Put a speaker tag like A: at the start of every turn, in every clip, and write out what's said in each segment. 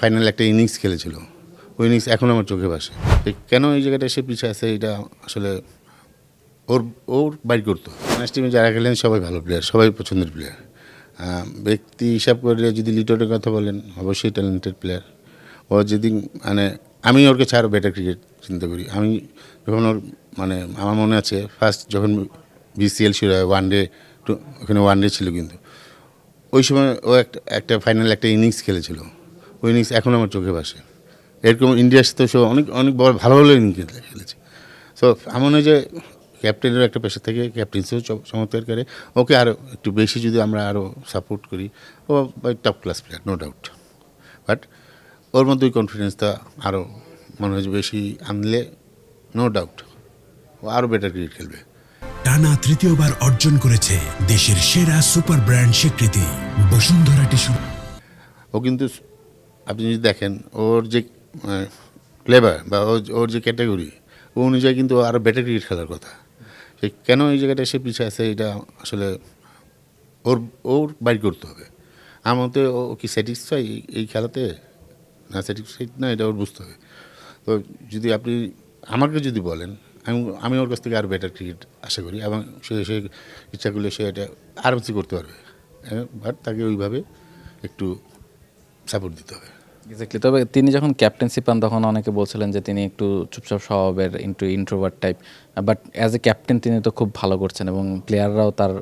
A: Final একটা innings খেলেছিল। ওই ইনিংস এখনও আমার চোখে ভাসে। কেন এই জায়গাটা সে পিছিয়ে আছে এটা আসলে ওর ওর বাইর করতো। বাংলাদেশ টিমে যারা খেলেন সবাই ভালো প্লেয়ার, সবাই পছন্দের প্লেয়ার। ব্যক্তি হিসাব করে যদি লিটনের কথা বলেন, অবশ্যই ট্যালেন্টেড প্লেয়ার। ও যেদিন মানে আমি ওর কাছে আরও বেটার ক্রিকেট চিন্তা করি। আমি যখন ওর মানে আমার মনে আছে ফার্স্ট যখন বিসিএল শুরু হয় ওয়ানডে, ওখানে ওয়ানডে ছিল কিন্তু ওই সময় ও একটা ফাইনাল একটা ইনিংস খেলেছিল। ওই ইনিংস এখনও আমার চোখে ভাসে। এরকম ইন্ডিয়ার সাথে সে অনেক অনেক বড় ভালো ভালো ইনিংস খেলেছে। সো এমন হয় যে ক্যাপ্টেনের একটা পেশা থেকে ক্যাপ্টেন্সিও চমৎকার করে। ওকে আরও একটু বেশি যদি আমরা আরও সাপোর্ট করি, ও top class player no doubt. But ওর মধ্যে ওই কনফিডেন্সটা আরও মনে হয় যে বেশি আনলে নো ডাউট ও আরও বেটার ক্রিকেট খেলবে।
B: টানা তৃতীয়বার অর্জন করেছে দেশের সেরা সুপার ব্র্যান্ড স্বীকৃতি বসুন্ধরা টিস্যু।
A: ও কিন্তু আপনি যদি দেখেন ওর যে ফ্লেভার বা ওর যে ক্যাটাগরি, ও অনুযায়ী কিন্তু আরও বেটার ক্রিকেট খেলার কথা। সে কেন এই জায়গাটা সে পিছিয়ে আছে এটা আসলে ওর বাইর করতে হবে। আমার মতে ও কি স্যাটিসফাই এই খেলাতে, না স্যাটিসফাইড না, এটা ওর বুঝতে হবে। তো যদি আপনি আমাকে যদি বলেন, আমি ওর কাছ থেকে আরও বেটার ক্রিকেট আশা করি এবং সে ইচ্ছা করলে সে এটা আরও কিছু করতে পারবে। বাট তাকে ওইভাবে একটু সাপোর্ট দিতে হবে।
C: এক্স্যাক্টলি। তবে তিনি যখন ক্যাপ্টেন্সি পান তখন অনেকে বলছিলেন যে তিনি একটু চুপচাপ স্বভাবের, introvert type, but as a captain তিনি তো খুব ভালো করছেন এবং প্লেয়াররাও তার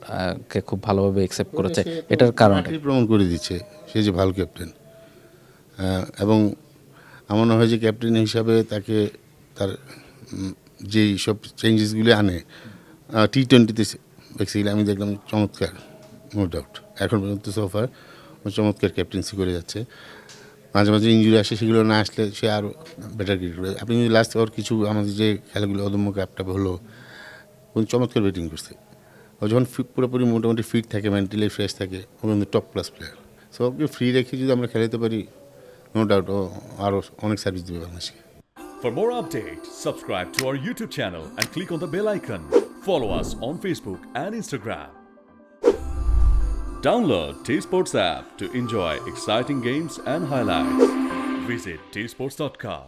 C: কে খুব ভালোভাবে অ্যাকসেপ্ট করেছে। এটার কারণ
A: প্রমাণ করে দিচ্ছে সে যে ভালো ক্যাপ্টেন। এবং এমন হয় যে ক্যাপ্টেন হিসাবে তাকে তার যেই সব চেঞ্জেসগুলি আনে টি-20তে বেসিক্যালি আমি দেখলাম চমৎকার, নো ডাউট। এখন পর্যন্ত সোফার চমৎকার ক্যাপ্টেন্সি করে যাচ্ছে। মাঝে মাঝে ইঞ্জুরি আসে, সেগুলো না আসলে সে আরও বেটার ক্রিকেট করে। আপনি যদি লাস্ট ওর কিছু আমাদের যে খেলাগুলো অদম্য কাপটা হলো, চমৎকার ব্যাটিং করছে। ও যখন পুরোপুরি মোটামুটি ফিট থাকে, মেন্টালি ফ্রেশ থাকে, ও কিন্তু top class player. So okay free রেখে যদি আমরা খেলাতে পারি, নো ডাউট ও আরও অনেক সার্ভিস দেবে বাংলাদেশকে।
D: For more updates, subscribe to our YouTube channel and click on the bell icon. Follow us on Facebook and Instagram. Download T-Sports app to enjoy exciting games and highlights. Visit tsports.com.